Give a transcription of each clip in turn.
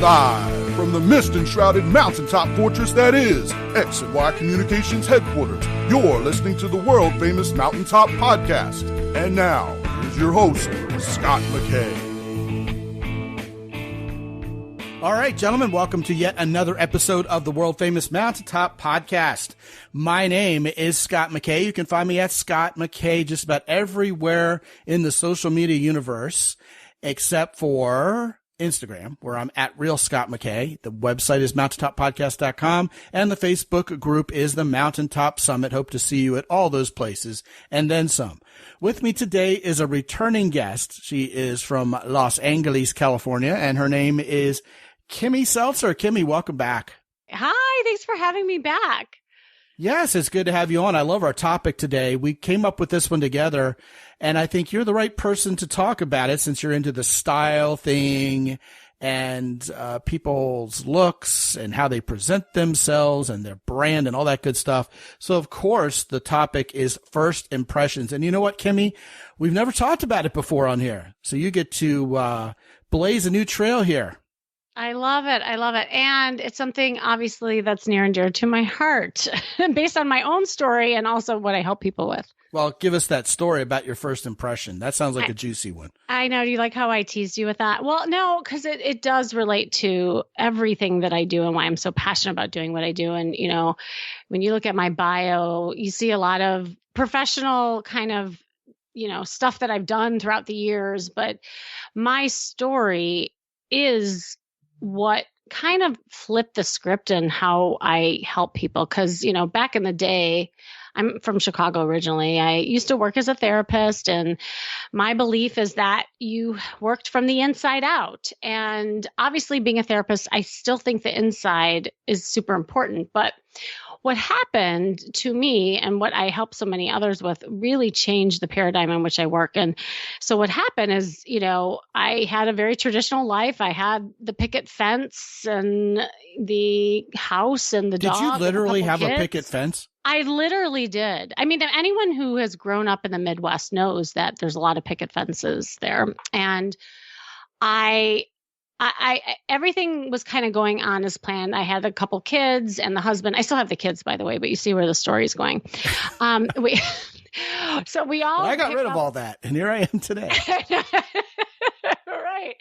Live from the mist-enshrouded mountaintop fortress that is X and Y Communications headquarters, you're listening to the world-famous Mountaintop Podcast. And now, here's your host, Scott McKay. All right, gentlemen, welcome to yet another episode of the world-famous Mountaintop Podcast. My name is Scott McKay. You can find me at Scott McKay just about everywhere in the social media universe, except for Instagram, where I'm at Real Scott McKay. The website is mountaintoppodcast.com, and the Facebook group is the Mountaintop Summit. Hope to see you at all those places, and then some. With me today is a returning guest. She is from Los Angeles, California, and her name is Kimmy Seltzer. Kimmy, welcome back. Hi, thanks for having me back. Yes, it's good to have you on. I love our topic today. We came up with this one together, and I think you're the right person to talk about it since you're into the style thing and people's looks and how they present themselves and their brand and all that good stuff. So, of course, the topic is first impressions. And you know what, Kimmy? We've never talked about it before on here. So you get to blaze a new trail here. I love it. I love it. And it's something obviously that's near and dear to my heart based on my own story and also what I help people with. Well, give us that story about your first impression. That sounds like a juicy one. I know. Do you like how I teased you with that? Well, no, because it does relate to everything that I do and why I'm so passionate about doing what I do. And, you know, when you look at my bio, you see a lot of professional kind of, you know, stuff that I've done throughout the years. But my story is what kind of flipped the script and how I help people. Because, you know, back in the day, I'm from Chicago originally. I used to work as a therapist, and my belief is that you worked from the inside out. And obviously, being a therapist, I still think the inside is super important. But what happened to me and what I help so many others with really changed the paradigm in which I work. And so what happened is, you know, I had a very traditional life. I had the picket fence and the house and the dog. Did you literally have kids. A picket fence? I literally did. I mean, anyone who has grown up in the Midwest knows that there's a lot of picket fences there. And I everything was kind of going on as planned. I had a couple kids and the husband. I still have the kids, by the way, but you see where the story's going. I got rid of all that, and here I am today. Right.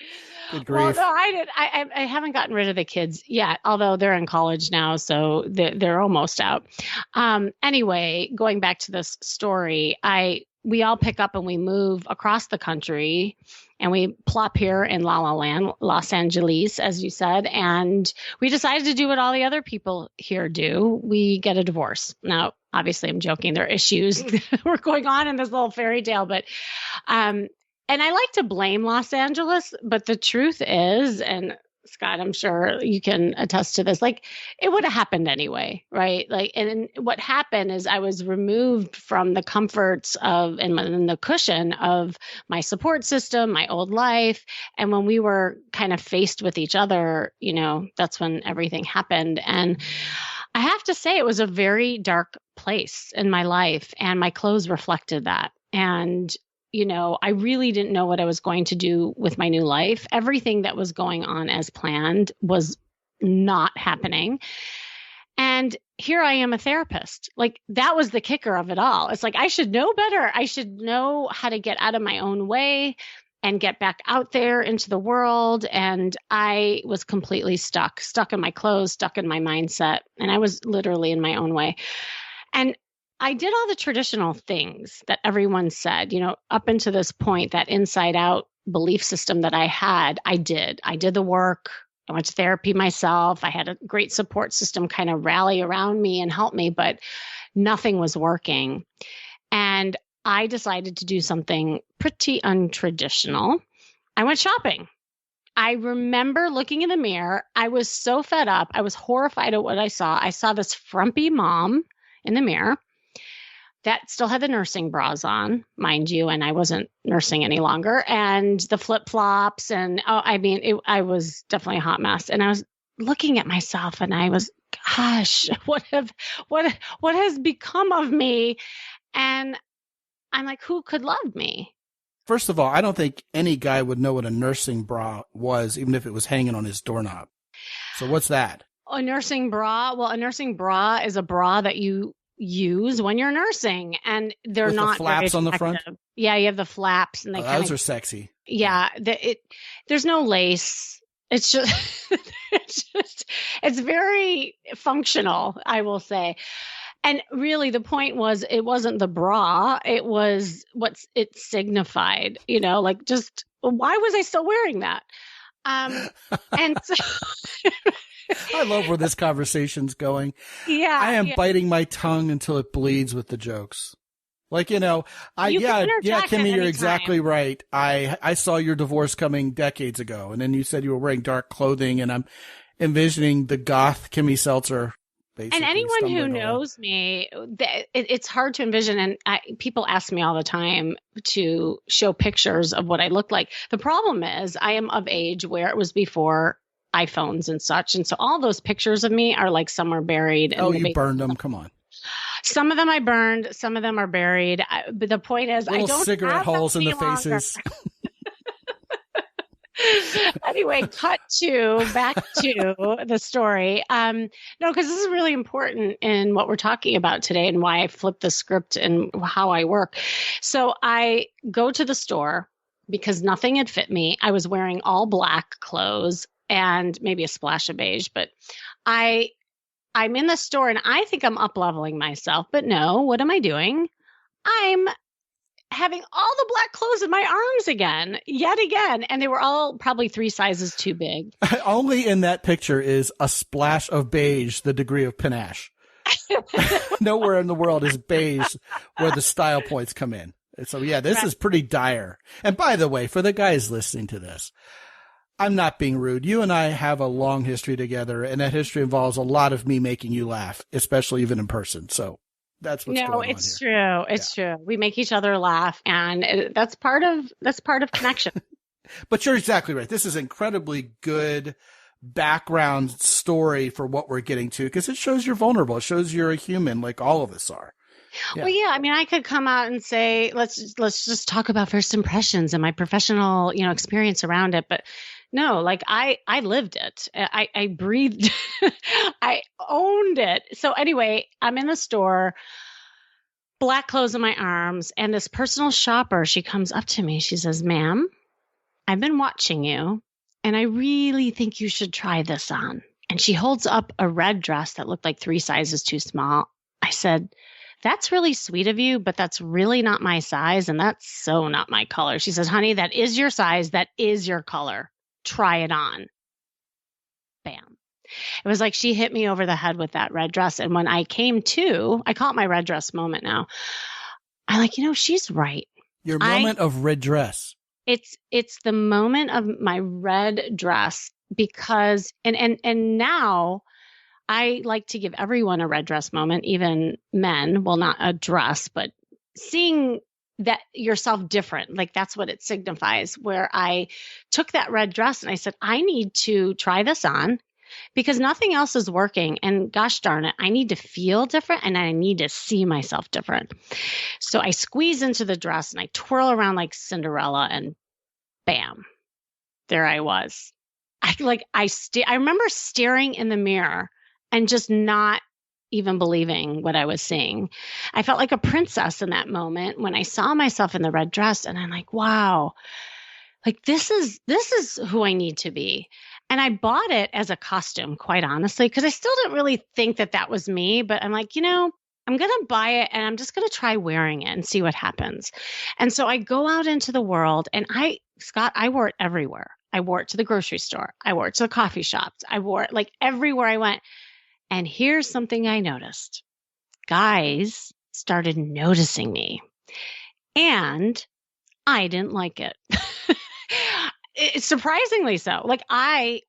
Good grief. Well, no, I did. I haven't gotten rid of the kids yet, although they're in college now, so they're almost out. Anyway, going back to this story, we all pick up and we move across the country and we plop here in La La Land, Los Angeles, as you said. And we decided to do what all the other people here do. We get a divorce. Now, obviously, I'm joking. There are issues that were going on in this little fairy tale. But, and I like to blame Los Angeles, but the truth is, and Scott, I'm sure you can attest to this, like it would have happened anyway, right? Like, and what happened is I was removed from the comforts of and the cushion of my support system, my old life. And when we were kind of faced with each other, you know, that's when everything happened. And I have to say it was a very dark place in my life, and my clothes reflected that. And you know, I really didn't know what I was going to do with my new life. Everything that was going on as planned was not happening. And here I am, a therapist. Like that was the kicker of it all. It's like, I should know better. I should know how to get out of my own way and get back out there into the world. And I was completely stuck in my clothes, stuck in my mindset. And I was literally in my own way. And I did all the traditional things that everyone said, you know, up until this point, that inside out belief system that I had, I did the work. I went to therapy myself. I had a great support system kind of rally around me and help me, but nothing was working. And I decided to do something pretty untraditional. I went shopping. I remember looking in the mirror. I was so fed up. I was horrified at what I saw. I saw this frumpy mom in the mirror that still had the nursing bras on, mind you, and I wasn't nursing any longer, and the flip-flops, and I was definitely a hot mess. And I was looking at myself, and I was, gosh, what has become of me? And I'm like, who could love me? First of all, I don't think any guy would know what a nursing bra was, even if it was hanging on his doorknob. So what's that? A nursing bra? Well, a nursing bra is a bra that you use when you're nursing, and they're With not the flaps on the front? Yeah, you have the flaps, and they those are sexy. Yeah, there's no lace. It's just, it's very functional, I will say. And really, the point was, it wasn't the bra; it was what it signified. Like, just why was I still wearing that? And so. I love where this conversation's going. Yeah. I am biting my tongue until it bleeds with the jokes. Like, Kimmy, you're exactly right. I saw your divorce coming decades ago, and then you said you were wearing dark clothing, and I'm envisioning the goth Kimmy Seltzer. And anyone who knows me, it's hard to envision. And people ask me all the time to show pictures of what I look like. The problem is I am of age where it was before iPhones and such. And so all those pictures of me are like somewhere buried. Oh, you burned them. Come on. Some of them I burned. Some of them are buried. But the point is, I don't cigarette have holes in the longer. faces. Anyway, back to the story. No, because this is really important in what we're talking about today and why I flipped the script and how I work. So I go to the store because nothing had fit me. I was wearing all black clothes and maybe a splash of beige, but I'm in the store and I think I'm up leveling myself, but no, what am I doing? I'm having all the black clothes in my arms again, yet again. And they were all probably 3 sizes too big. Only in that picture is a splash of beige the degree of panache. Nowhere in the world is beige where the style points come in. So yeah, this is pretty dire. And by the way, for the guys listening to this, I'm not being rude. You and I have a long history together, and that history involves a lot of me making you laugh, especially even in person. So that's what's going on here. No, it's true. It's true. We make each other laugh, and that's part of connection. But you're exactly right. This is incredibly good background story for what we're getting to, because it shows you're vulnerable. It shows you're a human, like all of us are. Yeah. Well, yeah. I mean, I could come out and say, let's just talk about first impressions and my professional, experience around it. But no, like I lived it. I breathed. I owned it. So anyway, I'm in the store, black clothes in my arms, and this personal shopper, she comes up to me. She says, "Ma'am, I've been watching you, and I really think you should try this on." And she holds up a red dress that looked like 3 sizes too small. I said, "That's really sweet of you, but that's really not my size, and that's so not my color." She says, "Honey, that is your size. That is your color. Try it on." Bam. It was like she hit me over the head with that red dress. And when I came to, I call it my red dress moment now. I'm like, she's right. Your moment of red dress. It's the moment of my red dress because, and now I like to give everyone a red dress moment, even men. Well, not a dress, but seeing that yourself different. Like that's what it signifies, where I took that red dress and I said, I need to try this on because nothing else is working. And gosh darn it, I need to feel different and I need to see myself different. So I squeeze into the dress and I twirl around like Cinderella and bam, there I was. I remember staring in the mirror and just not even believing what I was seeing. I felt like a princess in that moment when I saw myself in the red dress, and I'm like, wow, like this is who I need to be. And I bought it as a costume, quite honestly, because I still didn't really think that was me, but I'm like, I'm going to buy it and I'm just going to try wearing it and see what happens. And so I go out into the world and I wore it everywhere. I wore it to the grocery store. I wore it to the coffee shops. I wore it like everywhere I went. And here's something I noticed. Guys started noticing me. And I didn't like it. Surprisingly so. Like I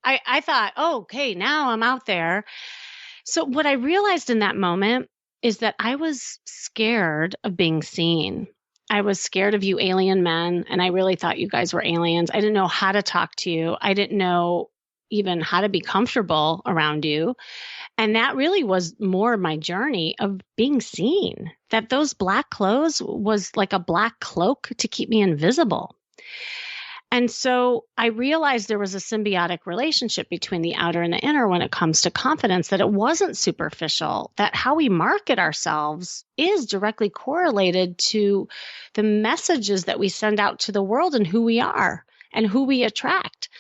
thought, oh, okay, now I'm out there. So what I realized in that moment is that I was scared of being seen. I was scared of you alien men. And I really thought you guys were aliens. I didn't know how to talk to you. I didn't know even how to be comfortable around you. And that really was more my journey of being seen, that those black clothes was like a black cloak to keep me invisible. And so I realized there was a symbiotic relationship between the outer and the inner when it comes to confidence, that it wasn't superficial, that how we market ourselves is directly correlated to the messages that we send out to the world and who we are and who we attract.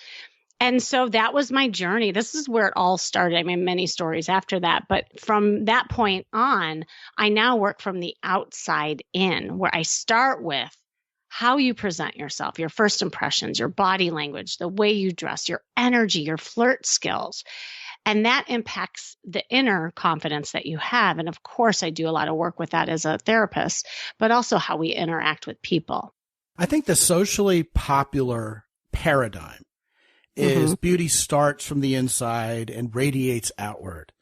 And so that was my journey. This is where it all started. I mean, many stories after that. But from that point on, I now work from the outside in, where I start with how you present yourself, your first impressions, your body language, the way you dress, your energy, your flirt skills. And that impacts the inner confidence that you have. And of course, I do a lot of work with that as a therapist, but also how we interact with people. I think the socially popular paradigm is beauty starts from the inside and radiates outward.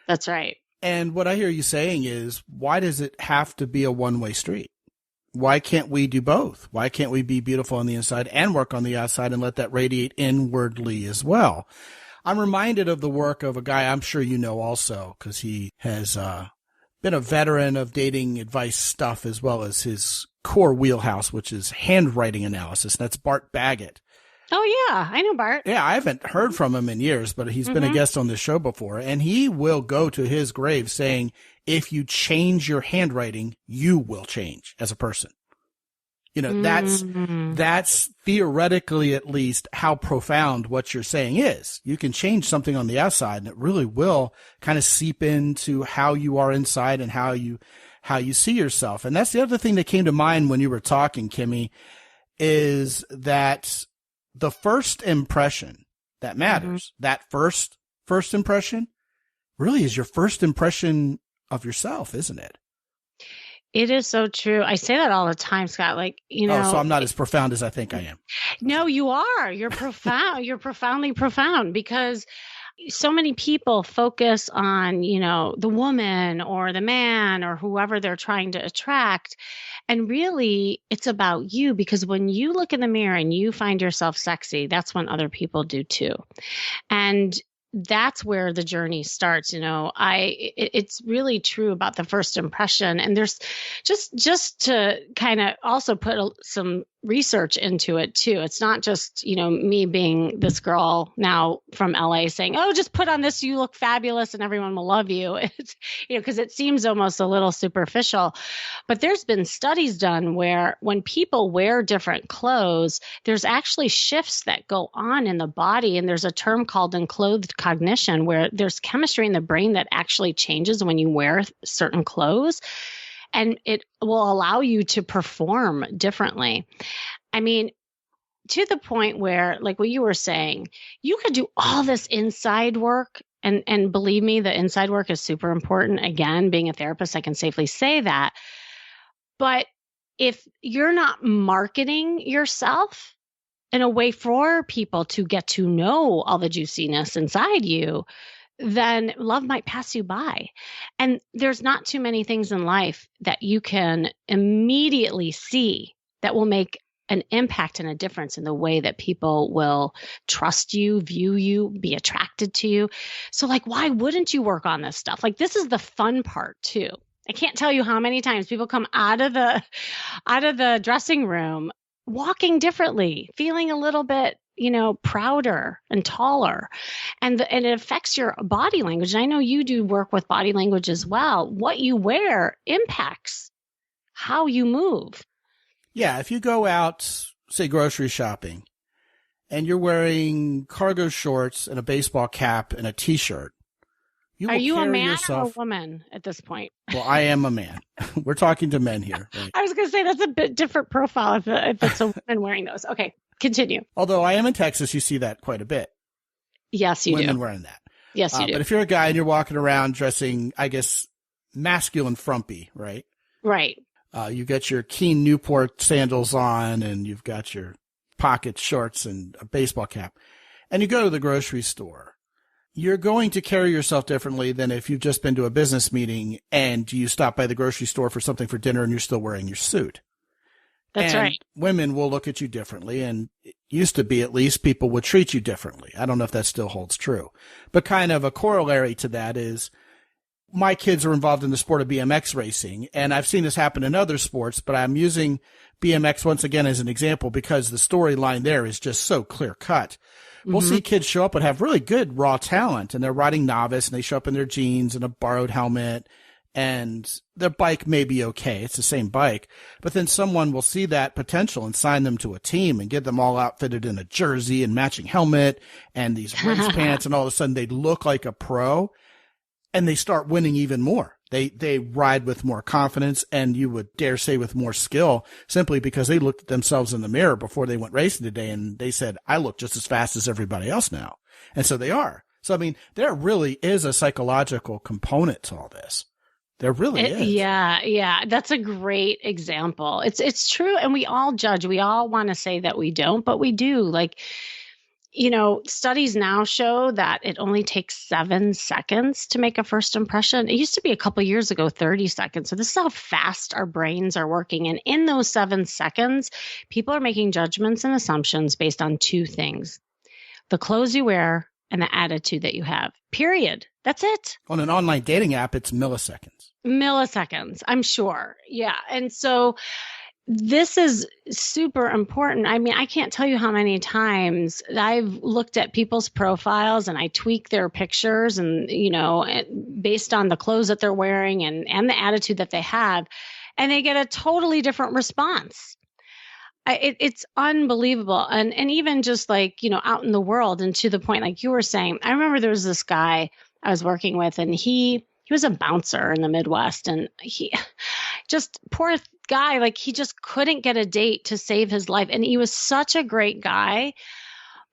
That's right. And what I hear you saying is, why does it have to be a one-way street? Why can't we do both? Why can't we be beautiful on the inside and work on the outside and let that radiate inwardly as well? I'm reminded of the work of a guy I'm sure you know also, because he has been a veteran of dating advice stuff as well as his core wheelhouse, which is handwriting analysis. And that's Bart Baggett. Oh, yeah. I know Bart. Yeah, I haven't heard from him in years, but he's been a guest on this show before. And he will go to his grave saying, if you change your handwriting, you will change as a person. You know, that's theoretically at least how profound what you're saying is. You can change something on the outside and it really will kind of seep into how you are inside and how you see yourself. And that's the other thing that came to mind when you were talking, Kimmy, is that the first impression that matters, that first impression really is your first impression of yourself, isn't it? It is so true. I say that all the time, Scott. Like, you know. Oh, so I'm not as profound as I think I am. No, you are. You're profound. You're profoundly profound, because so many people focus on, you know, the woman or the man or whoever they're trying to attract. And really, it's about you, because when you look in the mirror and you find yourself sexy, that's when other people do too. And that's where the journey starts. You know, it's really true about the first impression. And there's just to kind of also put some research into it too. It's not just, you know, me being this girl now from LA saying, oh, just put on this, you look fabulous and everyone will love you. It's, you know, because it seems almost a little superficial, but there's been studies done where when people wear different clothes, there's actually shifts that go on in the body. And there's a term called enclothed cognition, where there's chemistry in the brain that actually changes when you wear certain clothes. And it will allow you to perform differently. I mean, to the point where, like what you were saying, you could do all this inside work. And believe me, the inside work is super important. Again, being a therapist, I can safely say that. But if you're not marketing yourself in a way for people to get to know all the juiciness inside you, then love might pass you by. And there's not too many things in life that you can immediately see that will make an impact and a difference in the way that people will trust you, view you, be attracted to you. So like, why wouldn't you work on this stuff? Like, this is the fun part too. I can't tell you how many times people come out of the dressing room walking differently, feeling a little bit, you know, prouder and taller. And it affects your body language. And I know you do work with body language as well. What you wear impacts how you move. Yeah. If you go out, say, grocery shopping, and you're wearing cargo shorts and a baseball cap and a T-shirt, are you a man or a woman at this point? Well, I am a man. We're talking to men here. Right? I was going to say that's a bit different profile if it's a woman wearing those. Okay. Continue. Although I am in Texas, you see that quite a bit. Yes, you do. Women wearing that. Yes, you do. But if you're a guy and you're walking around dressing, I guess, masculine frumpy, right? Right. You got your Keen Newport sandals on and you've got your pocket shorts and a baseball cap. And you go to the grocery store. You're going to carry yourself differently than if you've just been to a business meeting and you stop by the grocery store for something for dinner and you're still wearing your suit. That's right. Women will look at you differently. And used to be at least, people would treat you differently. I don't know if that still holds true. But kind of a corollary to that is my kids are involved in the sport of BMX racing, and I've seen this happen in other sports, but I'm using BMX once again as an example because the storyline there is just so clear cut. We'll see kids show up and have really good raw talent, and they're riding novice, and they show up in their jeans and a borrowed helmet, and their bike may be okay. It's the same bike. But then someone will see that potential and sign them to a team and get them all outfitted in a jersey and matching helmet and these race pants, and all of a sudden they look like a pro, and they start winning even more. They ride with more confidence, and you would dare say with more skill, simply because they looked at themselves in the mirror before they went racing today, and they said, I look just as fast as everybody else now. And so they are. So, I mean, there really is a psychological component to all this. There really is. Yeah. That's a great example. It's true. And we all judge. We all want to say that we don't, but we do. Like, you know, studies now show that it only takes 7 seconds to make a first impression. It used to be a couple of years ago, 30 seconds. So this is how fast our brains are working. And in those 7 seconds, people are making judgments and assumptions based on 2 things: the clothes you wear and the attitude that you have, period. That's it. On an online dating app, it's milliseconds. Milliseconds, I'm sure. Yeah. And so this is super important. I mean, I can't tell you how many times I've looked at people's profiles and I tweak their pictures and, you know, based on the clothes that they're wearing and the attitude that they have, and they get a totally different response. It's unbelievable. And even just like, you know, out in the world, and to the point, like you were saying, I remember there was this guy I was working with, and he was a bouncer in the Midwest, and he just, poor guy, like he just couldn't get a date to save his life. And he was such a great guy,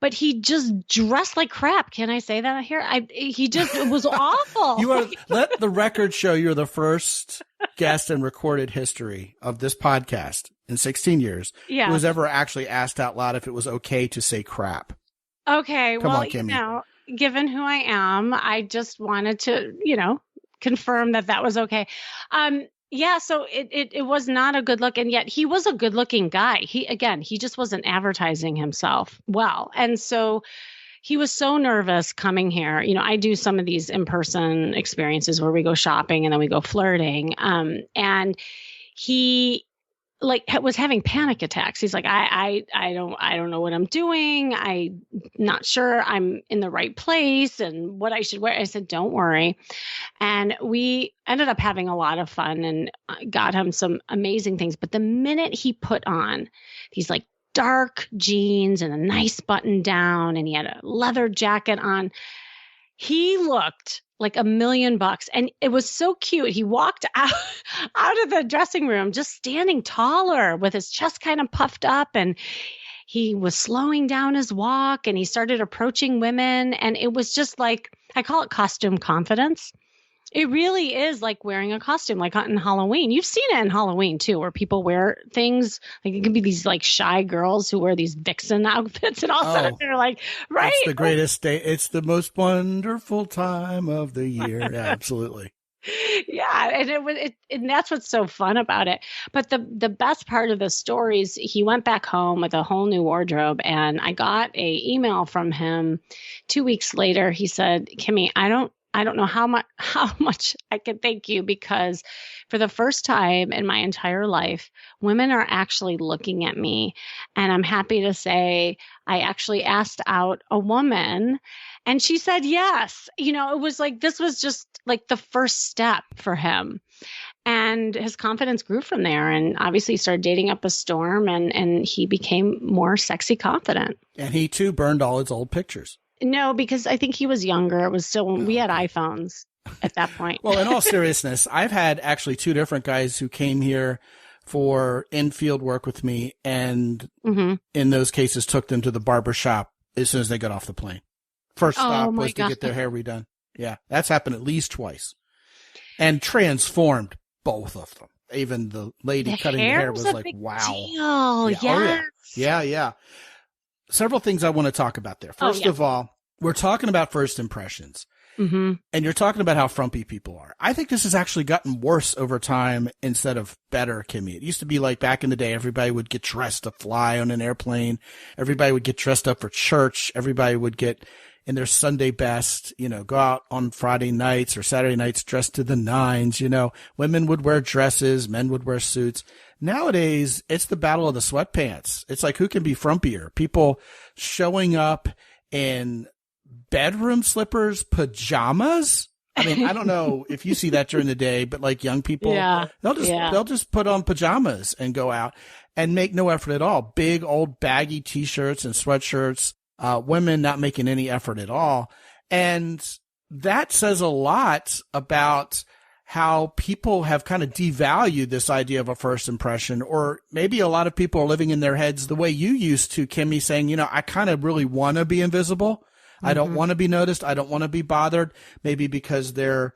but he just dressed like crap. Can I say that here? He just, it was awful. Let the record show you're the first guest in recorded history of this podcast in 16 years who was ever actually asked out loud if it was okay to say crap. Okay. Come well, on, Kimmy. You know, given who I am, I just wanted to, you know, confirm that was okay. Yeah, so it was not a good look, and yet he was a good looking guy. He just wasn't advertising himself well. And so he was so nervous coming here. You know, I do some of these in-person experiences where we go shopping and then we go flirting. And he was having panic attacks. He's like, I don't know what I'm doing. I'm not sure I'm in the right place and what I should wear. I said, don't worry. And we ended up having a lot of fun and got him some amazing things. But the minute he put on these like dark jeans and a nice button down, and he had a leather jacket on, he looked like $1 million. And it was so cute. He walked out of the dressing room, just standing taller with his chest kind of puffed up. And he was slowing down his walk, and he started approaching women. And it was just like, I call it costume confidence. It really is like wearing a costume, like in Halloween. You've seen it in Halloween too, where people wear things like, it can be these like shy girls who wear these vixen outfits, and all of a sudden they're like, right. It's the greatest day. It's the most wonderful time of the year. Yeah, absolutely. Yeah. And and that's what's so fun about it. But the best part of the story is he went back home with a whole new wardrobe, and I got a email from him 2 weeks later. He said, Kimmy, I don't know how much I can thank you, because for the first time in my entire life, women are actually looking at me. And I'm happy to say I actually asked out a woman, and she said yes. You know, it was like, this was just like the first step for him. And his confidence grew from there. And obviously he started dating up a storm, and he became more sexy confident. And he too burned all his old pictures. No, because I think he was younger. It was still when we had iPhones at that point. Well, in all seriousness, I've had actually 2 different guys who came here for in-field work with me, and in those cases took them to the barber shop as soon as they got off the plane. First stop was to get their hair redone. Yeah, that's happened at least twice. And transformed both of them. Even the lady cutting the hair was like, wow. Deal. Yeah. Yes. Oh, yeah. Several things I want to talk about there. First of all, we're talking about first impressions. Mm-hmm. And you're talking about how frumpy people are. I think this has actually gotten worse over time instead of better, Kimmy. It used to be like back in the day, everybody would get dressed to fly on an airplane. Everybody would get dressed up for church. Everybody would get in their Sunday best, go out on Friday nights or Saturday nights dressed to the nines. Women would wear dresses, men would wear suits. Nowadays, it's the battle of the sweatpants. It's like, who can be frumpier? People showing up in bedroom slippers, pajamas. I mean, I don't know if you see that during the day, but like young people, they'll just put on pajamas and go out and make no effort at all. Big old baggy t-shirts and sweatshirts, women not making any effort at all. And that says a lot about how people have kind of devalued this idea of a first impression, or maybe a lot of people are living in their heads the way you used to, Kimmy, saying, I kind of really want to be invisible. I don't want to be noticed. I don't want to be bothered, maybe because their,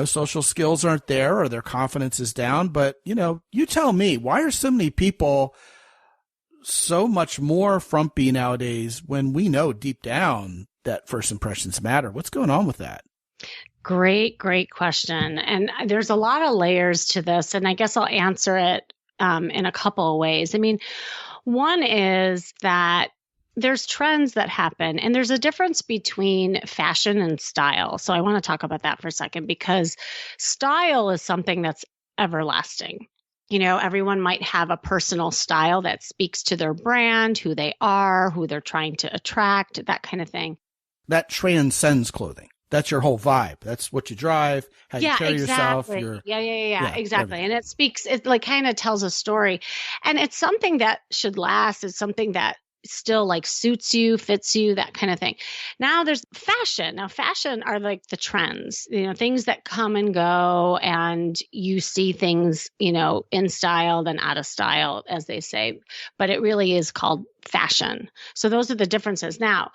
social skills aren't there or their confidence is down. But, you tell me, why are so many people so much more frumpy nowadays when we know deep down that first impressions matter? What's going on with that? Great question. And there's a lot of layers to this, and I guess I'll answer it in a couple of ways. I mean, one is that there's trends that happen, and there's a difference between fashion and style. So I want to talk about that for a second, because style is something that's everlasting. Everyone might have a personal style that speaks to their brand, who they are, who they're trying to attract, that kind of thing. That transcends clothing. That's your whole vibe. That's what you drive, how you carry yourself. Yeah, exactly. And it like kind of tells a story, and it's something that should last. It's something that still like suits you, fits you, that kind of thing. Now there's fashion. Now fashion are like the trends, things that come and go, and you see things, in style then out of style, as they say, but it really is called fashion. So those are the differences. Now,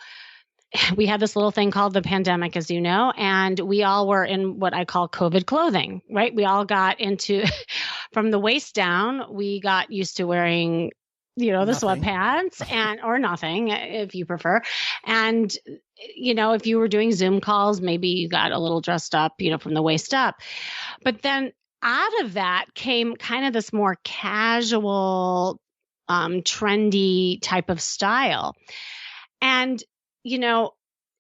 we had this little thing called the pandemic, as you know, and we all were in what I call COVID clothing, right? We all got into, from the waist down, we got used to wearing the sweatpants or nothing, if you prefer. And, if you were doing Zoom calls, maybe you got a little dressed up, from the waist up. But then out of that came kind of this more casual, trendy type of style. And,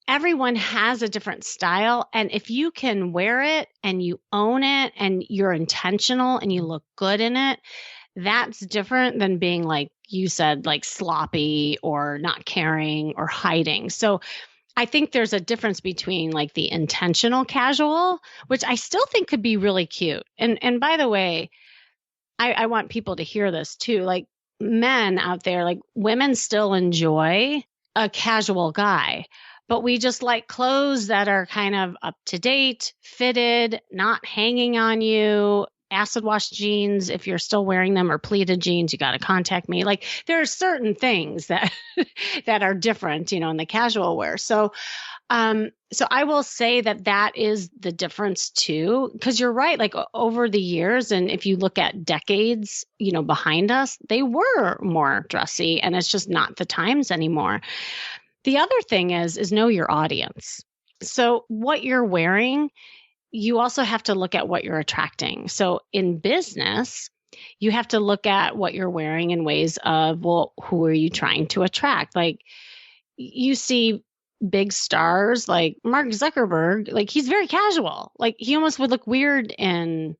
everyone has a different style. And if you can wear it and you own it and you're intentional and you look good in it, that's different than being, like you said, like sloppy or not caring or hiding. So I think there's a difference between like the intentional casual, which I still think could be really cute. And by the way, I want people to hear this too. Like men out there, like women still enjoy a casual guy, but we just like clothes that are kind of up to date, fitted, not hanging on you. Acid wash jeans, if you're still wearing them, or pleated jeans, you got to contact me. Like there are certain things that that are different, in the casual wear. So I will say that is the difference too, because you're right. Like over the years, and if you look at decades, behind us, they were more dressy, and it's just not the times anymore. The other thing is know your audience. So what you're wearing, you also have to look at what you're attracting. So in business, you have to look at what you're wearing in ways of, well, who are you trying to attract? Like you see big stars like Mark Zuckerberg, like he's very casual. Like he almost would look weird in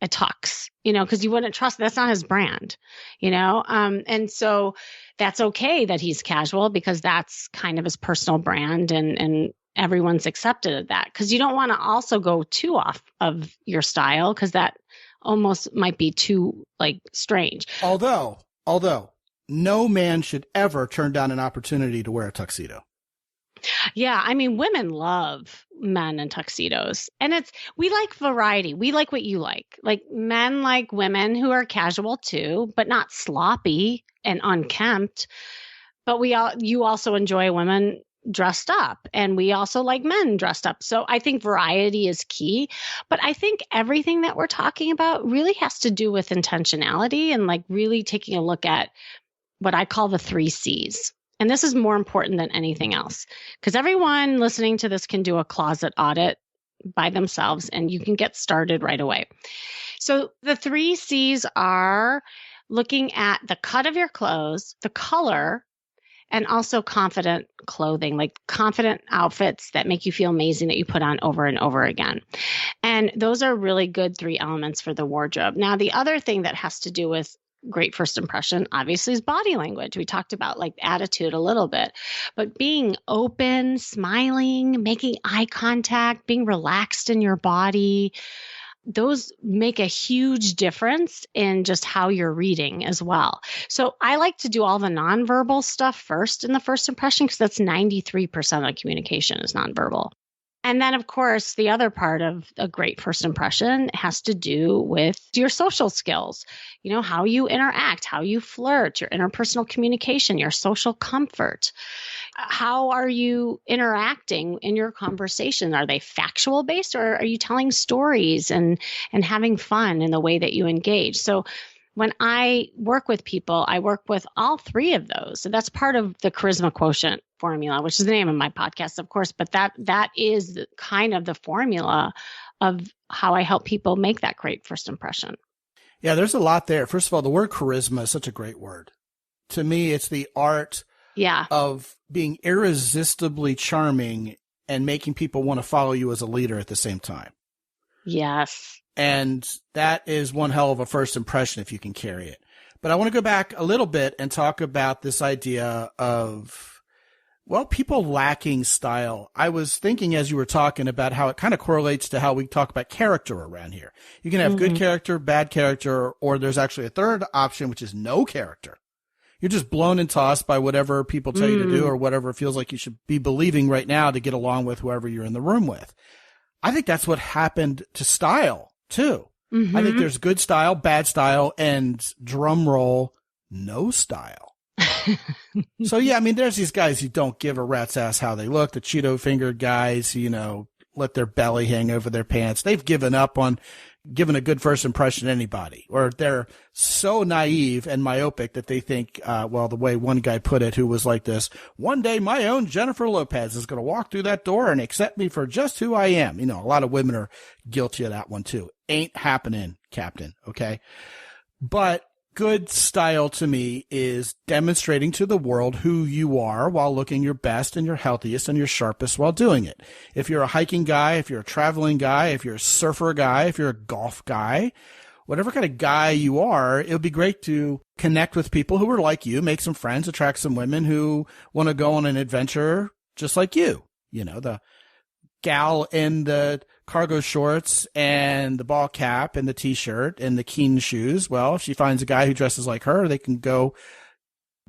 a tux, because you wouldn't trust, that's not his brand, and so that's okay that he's casual, because that's kind of his personal brand, and everyone's accepted of that, because you don't want to also go too off of your style, because that almost might be too like strange. Although no man should ever turn down an opportunity to wear a tuxedo. Yeah, I mean, women love men in tuxedos, and we like variety. We like what you like. Like men like women who are casual too, but not sloppy and unkempt. But you also enjoy women dressed up, and we also like men dressed up. So I think variety is key, but I think everything that we're talking about really has to do with intentionality and like really taking a look at what I call the 3 C's. And this is more important than anything else, because everyone listening to this can do a closet audit by themselves, and you can get started right away. So the 3 C's are looking at the cut of your clothes, the color, and also confident clothing, like confident outfits that make you feel amazing that you put on over and over again. And those are really good 3 elements for the wardrobe. Now, the other thing that has to do with great first impression, obviously, is body language. We talked about like attitude a little bit, but being open, smiling, making eye contact, being relaxed in your body, those make a huge difference in just how you're reading as well. So I like to do all the nonverbal stuff first in the first impression, because that's 93% of communication is nonverbal. And then, of course, the other part of a great first impression has to do with your social skills, how you interact, how you flirt, your interpersonal communication, your social comfort. How are you interacting in your conversation? Are they factual based, or are you telling stories and having fun in the way that you engage? So when I work with people, I work with all 3 of those. So that's part of the charisma quotient formula, which is the name of my podcast, of course, but that is kind of the formula of how I help people make that great first impression. Yeah, there's a lot there. First of all, the word charisma is such a great word. To me, it's the art of being irresistibly charming and making people want to follow you as a leader at the same time. Yes. And that is one hell of a first impression if you can carry it. But I want to go back a little bit and talk about this idea of, people lacking style. I was thinking as you were talking about how it kind of correlates to how we talk about character around here. You can have good character, bad character, or there's actually a third option, which is no character. You're just blown and tossed by whatever people tell you to do or whatever it feels like you should be believing right now to get along with whoever you're in the room with. I think that's what happened to style too. I think there's good style, bad style, and drum roll, no style. So yeah, I mean, there's these guys who don't give a rat's ass how they look, the Cheeto fingered guys, let their belly hang over their pants. They've given up on giving a good first impression to anybody, or they're so naive and myopic that they think, the way one guy put it, who was like this, one day my own Jennifer Lopez is going to walk through that door and accept me for just who I am. A lot of women are guilty of that one too. Ain't happening, Captain. Okay. But good style to me is demonstrating to the world who you are while looking your best and your healthiest and your sharpest while doing it. If you're a hiking guy, if you're a traveling guy, if you're a surfer guy, if you're a golf guy, whatever kind of guy you are, it would be great to connect with people who are like you, make some friends, attract some women who want to go on an adventure just like you. The gal in the cargo shorts and the ball cap and the t-shirt and the Keen shoes. Well, if she finds a guy who dresses like her, they can go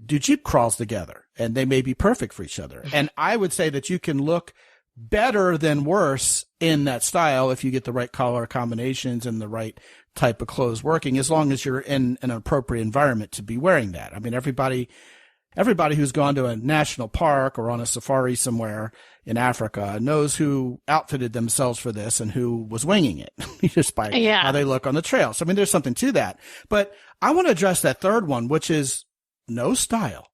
do Jeep crawls together and they may be perfect for each other. And I would say that you can look better than worse in that style if you get the right color combinations and the right type of clothes working, as long as you're in an appropriate environment to be wearing that. I mean, everybody who's gone to a national park or on a safari somewhere in Africa knows who outfitted themselves for this and who was winging it just by how they look on the trail. So, I mean, there's something to that. But I want to address that third one, which is no style.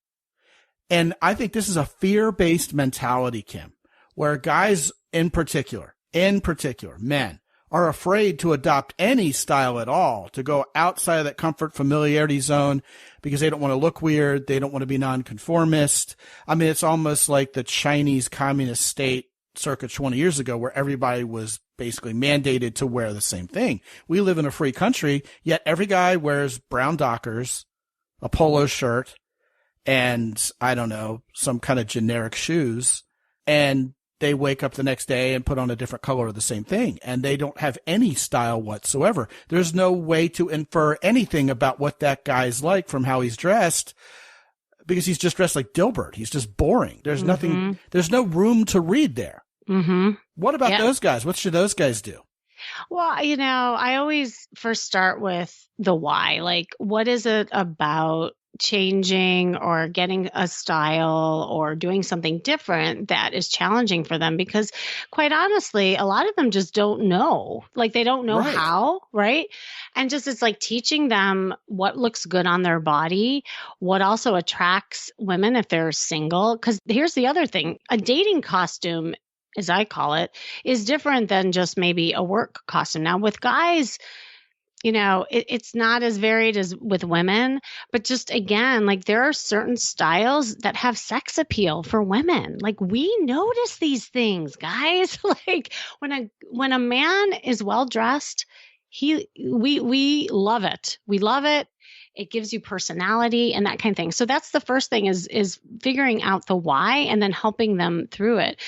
And I think this is a fear-based mentality, Kim, where guys in particular, men, are afraid to adopt any style at all, to go outside of that comfort familiarity zone because they don't want to look weird. They don't want to be nonconformist. I mean, it's almost like the Chinese communist state circa 20 years ago where everybody was basically mandated to wear the same thing. We live in a free country, yet every guy wears brown Dockers, a polo shirt, and I don't know, some kind of generic shoes. And they wake up the next day and put on a different color of the same thing, and they don't have any style whatsoever. There's no way to infer anything about what that guy's like from how he's dressed, because he's just dressed like Dilbert. He's just boring. There's nothing, there's no room to read there. What about those guys? What should those guys do? Well, I always first start with the why. Like, what is it about changing or getting a style or doing something different that is challenging for them, because quite honestly, a lot of them just don't know. Like they don't know Right. how, right? And just it's like teaching them what looks good on their body, what also attracts women if they're single. Because here's the other thing, a dating costume, as I call it, is different than just maybe a work costume. Now with guys, it's not as varied as with women, but just again, like there are certain styles that have sex appeal for women. Like we notice these things, guys. Like when a man is well dressed, we love it. We love it. It gives you personality and that kind of thing. So that's the first thing is figuring out the why and then helping them through it.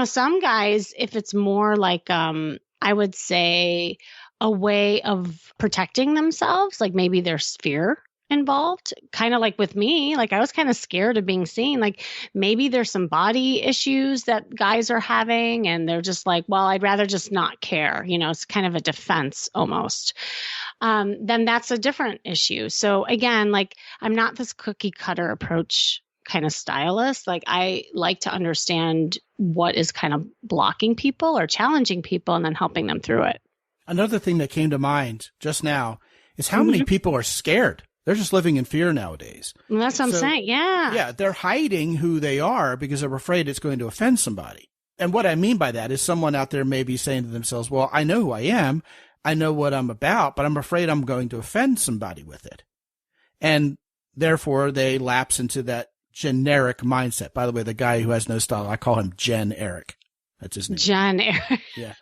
Some guys, if it's more like, I would say, a way of protecting themselves, like maybe there's fear involved, kind of like with me, like I was kind of scared of being seen. Like maybe there's some body issues that guys are having and they're just like, well, I'd rather just not care. It's kind of a defense almost. Then that's a different issue. So again, like I'm not this cookie cutter approach kind of stylist. Like I like to understand what is kind of blocking people or challenging people and then helping them through it. Another thing that came to mind just now is how many people are scared. They're just living in fear nowadays. Well, that's what I'm saying. Yeah. Yeah. They're hiding who they are because they're afraid it's going to offend somebody. And what I mean by that is someone out there may be saying to themselves, well, I know who I am. I know what I'm about, but I'm afraid I'm going to offend somebody with it. And therefore they lapse into that generic mindset. By the way, the guy who has no style, I call him Gen Eric. That's his name. John Eric. Yeah.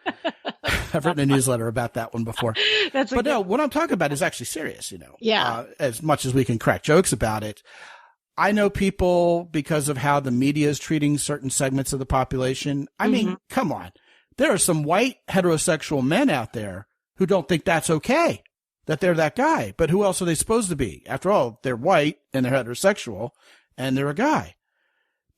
I've written a newsletter about that one before. But no, what I'm talking about is actually serious, Yeah. As much as we can crack jokes about it. I know people, because of how the media is treating certain segments of the population. I mean, come on. There are some white heterosexual men out there who don't think that's okay, that they're that guy. But who else are they supposed to be? After all, they're white and they're heterosexual and they're a guy.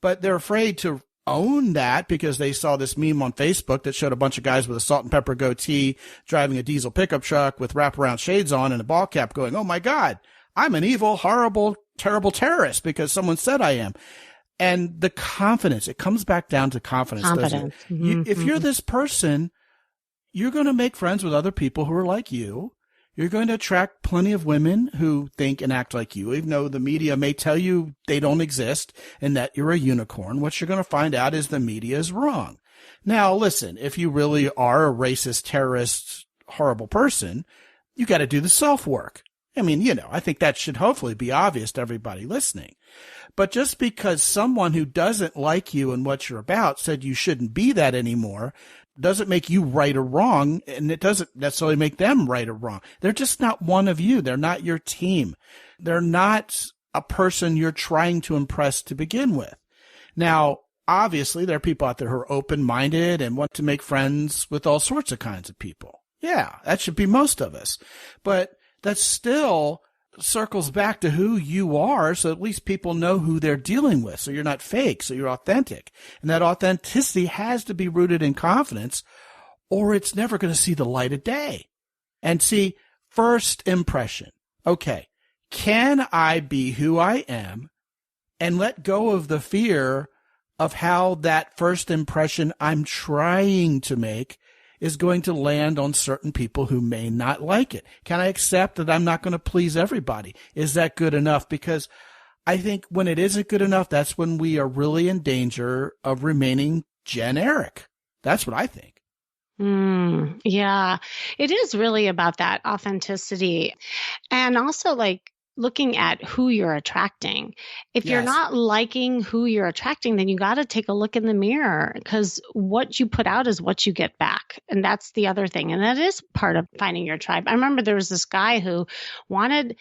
But they're afraid to own that because they saw this meme on Facebook that showed a bunch of guys with a salt and pepper goatee driving a diesel pickup truck with wraparound shades on and a ball cap going, oh my God, I'm an evil, horrible, terrible terrorist because someone said I am. And the confidence, it comes back down to confidence. Doesn't it? If you're this person, you're going to make friends with other people who are like you. You're going to attract plenty of women who think and act like you, even though the media may tell you they don't exist and that you're a unicorn. What you're going to find out is the media is wrong. Now, listen, if you really are a racist, terrorist, horrible person, you got to do the self-work. I mean, I think that should hopefully be obvious to everybody listening. But just because someone who doesn't like you and what you're about said you shouldn't be that anymore doesn't make you right or wrong, and it doesn't necessarily make them right or wrong. They're just not one of you. They're not your team. They're not a person you're trying to impress to begin with. Now, obviously, there are people out there who are open-minded and want to make friends with all sorts of kinds of people. Yeah, that should be most of us. But that still circles back to who you are, so at least people know who they're dealing with. So you're not fake, so you're authentic. And that authenticity has to be rooted in confidence, or it's never going to see the light of day. And see, first impression. Okay, can I be who I am and let go of the fear of how that first impression I'm trying to make is going to land on certain people who may not like it? Can I accept that I'm not going to please everybody? Is that good enough? Because I think when it isn't good enough, that's when we are really in danger of remaining generic. That's what I think. Yeah, it is really about that authenticity. And also like looking at who you're attracting. If you're not liking who you're attracting, then you got to take a look in the mirror, because what you put out is what you get back. And that's the other thing. And that is part of finding your tribe. I remember there was this guy who wanted,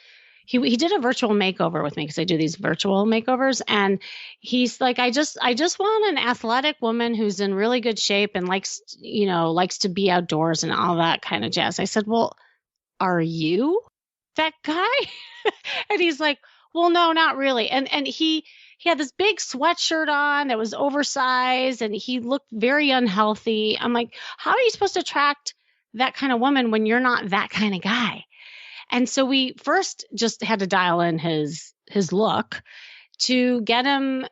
he did a virtual makeover with me, because I do these virtual makeovers. And he's like, I just want an athletic woman who's in really good shape and likes to be outdoors and all that kind of jazz. I said, well, are you that guy? And he's like, well, no, not really. And he had this big sweatshirt on that was oversized, and he looked very unhealthy. I'm like, how are you supposed to attract that kind of woman when you're not that kind of guy? And so we first just had to dial in his his look to get him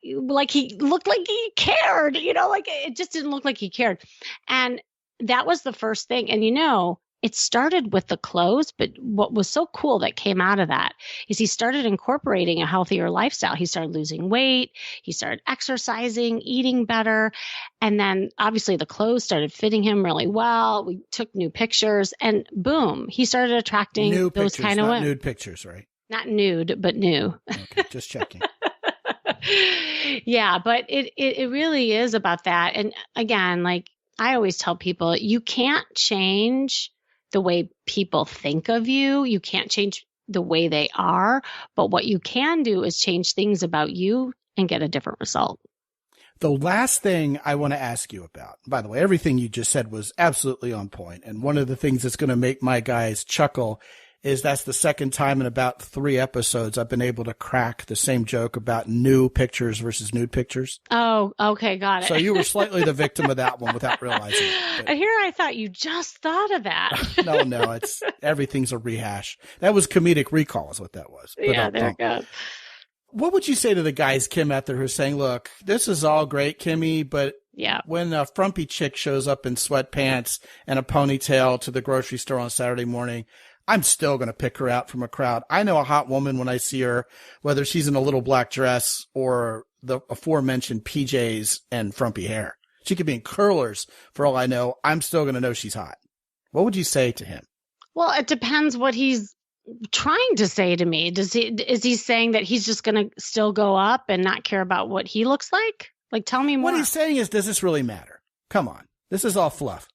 like he looked like he cared, like it just didn't look like he cared. And that was the first thing. And, it started with the clothes, but what was so cool that came out of that is he started incorporating a healthier lifestyle. He started losing weight. He started exercising, eating better. And then obviously the clothes started fitting him really well. We took new pictures and boom, he started attracting new those pictures, kind of women. Nude pictures, right? Not nude, but new. Okay, just checking. Yeah, but it really is about that. And again, like I always tell people, you can't change the way people think of you. You can't change the way they are. But what you can do is change things about you and get a different result. The last thing I want to ask you about, by the way, everything you just said was absolutely on point. And one of the things that's going to make my guys chuckle is that's the second time in about 3 episodes I've been able to crack the same joke about new pictures versus nude pictures. Oh, okay. Got it. So you were slightly the victim of that one without realizing it. Here I thought you just thought of that. No, it's everything's a rehash. That was comedic recall is what that was. But yeah, there you go. What would you say to the guys, Kim, out there who are saying, look, this is all great, Kimmy, but yeah, when a frumpy chick shows up in sweatpants and a ponytail to the grocery store on Saturday morning, I'm still going to pick her out from a crowd. I know a hot woman when I see her, whether she's in a little black dress or the aforementioned PJs and frumpy hair. She could be in curlers for all I know. I'm still going to know she's hot. What would you say to him? Well, it depends what he's trying to say to me. Is he saying that he's just going to still go up and not care about what he looks like? Like, tell me more. What he's saying is, does this really matter? Come on. This is all fluff.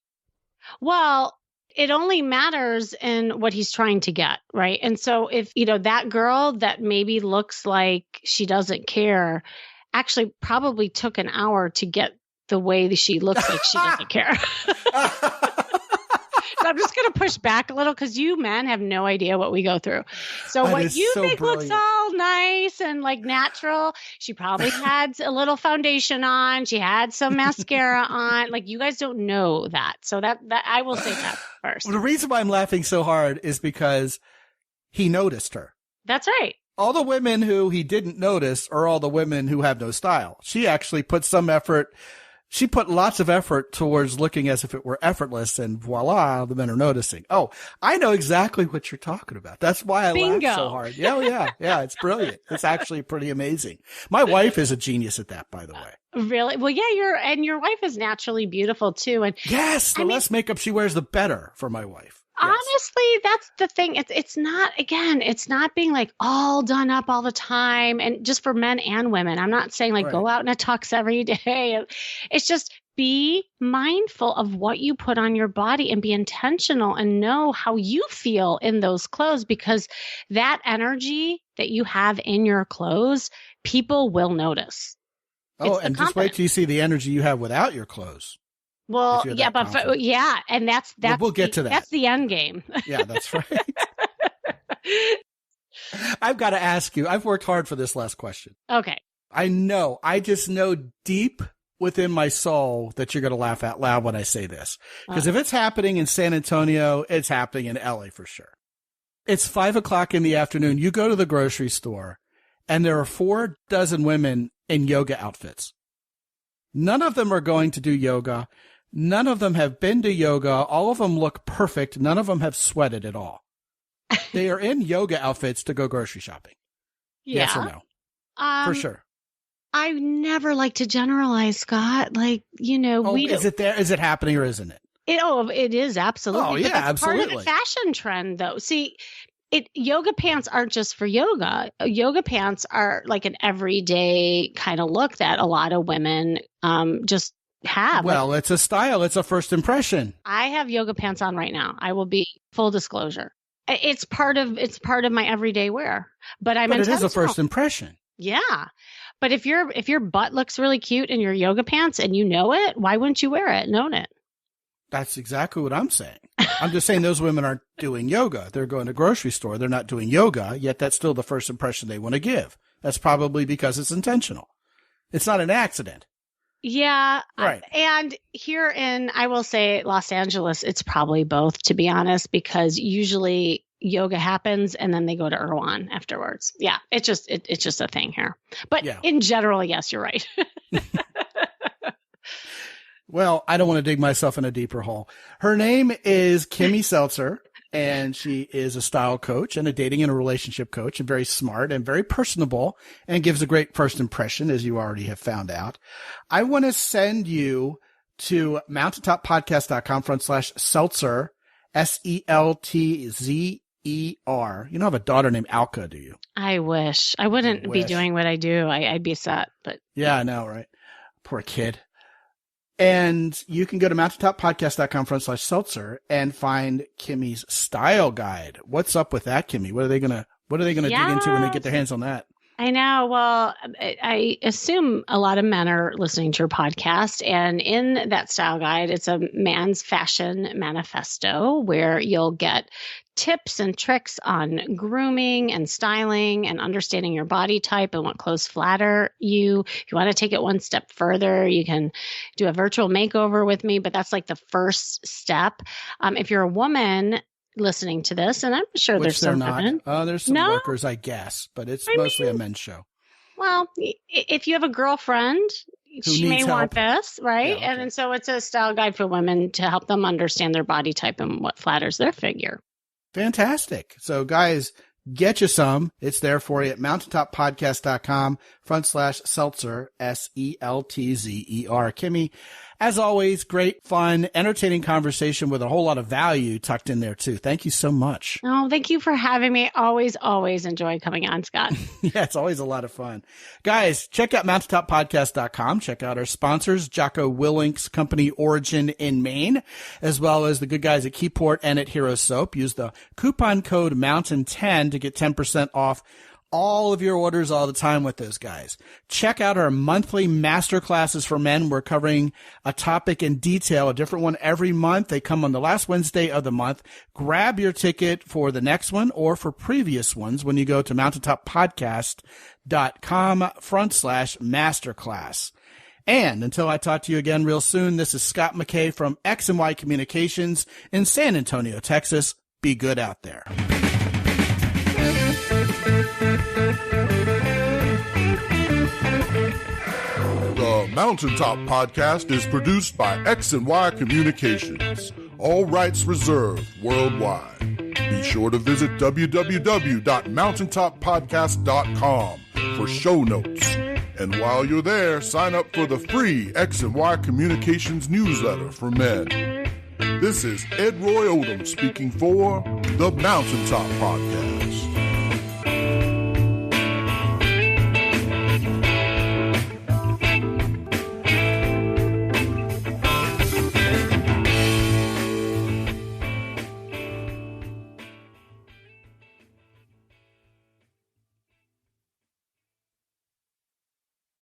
Well, it only matters in what he's trying to get, right? And so if, that girl that maybe looks like she doesn't care actually probably took an hour to get the way that she looks like she doesn't care. So I'm just going to push back a little because you men have no idea what we go through. So that what you so think brilliant. looks all nice and like natural, she probably had a little foundation on. She had some mascara on. Like you guys don't know that. So that I will say that first. Well, the reason why I'm laughing so hard is because he noticed her. That's right. All the women who he didn't notice are all the women who have no style. She actually put some effort. She put lots of effort towards looking as if it were effortless, and voila, the men are noticing. Oh, I know exactly what you're talking about. That's why I laugh so hard. Yeah, it's brilliant. It's actually pretty amazing. My wife is a genius at that, by the way. Really? Well, yeah, your wife is naturally beautiful too. And yes, the less makeup she wears, the better for my wife. Yes. Honestly, that's the thing. It's not being like all done up all the time. And just for men and women, I'm not saying like go out in a tux every day. It's just be mindful of what you put on your body and be intentional and know how you feel in those clothes, because that energy that you have in your clothes, people will notice. Oh, and just wait till you see the energy you have without your clothes. Well, yeah, and that's we'll get to that. That's the end game. Yeah, that's right. I've got to ask you. I've worked hard for this last question. Okay. I just know deep within my soul that you're going to laugh out loud when I say this. Because if it's happening in San Antonio, it's happening in LA for sure. It's 5:00 in the afternoon. You go to the grocery store and there are 4 dozen women in yoga outfits. None of them are going to do yoga. None of them have been to yoga. All of them look perfect. None of them have sweated at all. They are in yoga outfits to go grocery shopping. Yeah. Yes or no? For sure. I never like to generalize, Scott. Like, is it there? Is it happening or isn't it? It is absolutely. Oh, yeah, absolutely. Part of the fashion trend, though. See, yoga pants aren't just for yoga. Yoga pants are like an everyday kind of look that a lot of women just have. Well, it's a style. It's a first impression. I have yoga pants on right now. I will be full disclosure. It's part of my everyday wear. But it is a first impression. Yeah. But if your butt looks really cute in your yoga pants and you know it, why wouldn't you wear it and own it? That's exactly what I'm saying. I'm just saying those women aren't doing yoga. They're going to grocery store. They're not doing yoga, yet that's still the first impression they want to give. That's probably because it's intentional. It's not an accident. Yeah. Right. And here I will say Los Angeles, it's probably both, to be honest, because usually yoga happens and then they go to Irwan afterwards. Yeah, it's just a thing here. But in general, yes, you're right. Well, I don't want to dig myself in a deeper hole. Her name is Kimmy Seltzer, and she is a style coach and a dating and a relationship coach, and very smart and very personable, and gives a great first impression, as you already have found out. I want to send you to mountaintoppodcast.com/Seltzer, SELTZER. You don't have a daughter named Alka, do you? I wish. I wouldn't be doing what I do. I'd be set, but. Yeah, I know, right? Poor kid. And you can go to mountaintoppodcast.com/Seltzer and find Kimmy's style guide. What's up with that, Kimmy? What are they gonna dig into when they get their hands on that? I know. Well, I assume a lot of men are listening to your podcast, and in that style guide, it's a man's fashion manifesto where you'll get tips and tricks on grooming and styling and understanding your body type and what clothes flatter you. If you want to take it one step further, you can do a virtual makeover with me, but that's like the first step. If you're a woman listening to this, and I'm sure there's some women. There's some workers, I guess, but it's mostly a men's show. Well, if you have a girlfriend, she may want this, right? Yeah, okay. And so it's a style guide for women to help them understand their body type and what flatters their figure. Fantastic. So guys, get you some. It's there for you at mountaintoppodcast.com/Seltzer, SELTZER. Kimmy, as always, great, fun, entertaining conversation with a whole lot of value tucked in there too. Thank you so much. Oh, thank you for having me. Always enjoy coming on, Scott. Yeah, it's always a lot of fun. Guys, check out mountaintoppodcast.com. Check out our sponsors, Jocko Willink's company Origin in Maine, as well as the good guys at Keyport and at Hero Soap. Use the coupon code MOUNTAIN10 to get 10% off all of your orders all the time with those guys. Check out our monthly masterclasses for men. We're covering a topic in detail, a different one every month. They come on the last Wednesday of the month. Grab your ticket for the next one or for previous ones when you go to mountaintoppodcast.com/masterclass. And until I talk to you again real soon, this is Scott McKay from X&Y Communications in San Antonio, Texas. Be good out there. The Mountaintop Podcast is produced by X&Y Communications. All rights reserved worldwide. Be sure to visit www.mountaintoppodcast.com for show notes. And while you're there, sign up for the free X&Y Communications newsletter for men. This is Ed Roy Odom speaking for the Mountaintop Podcast.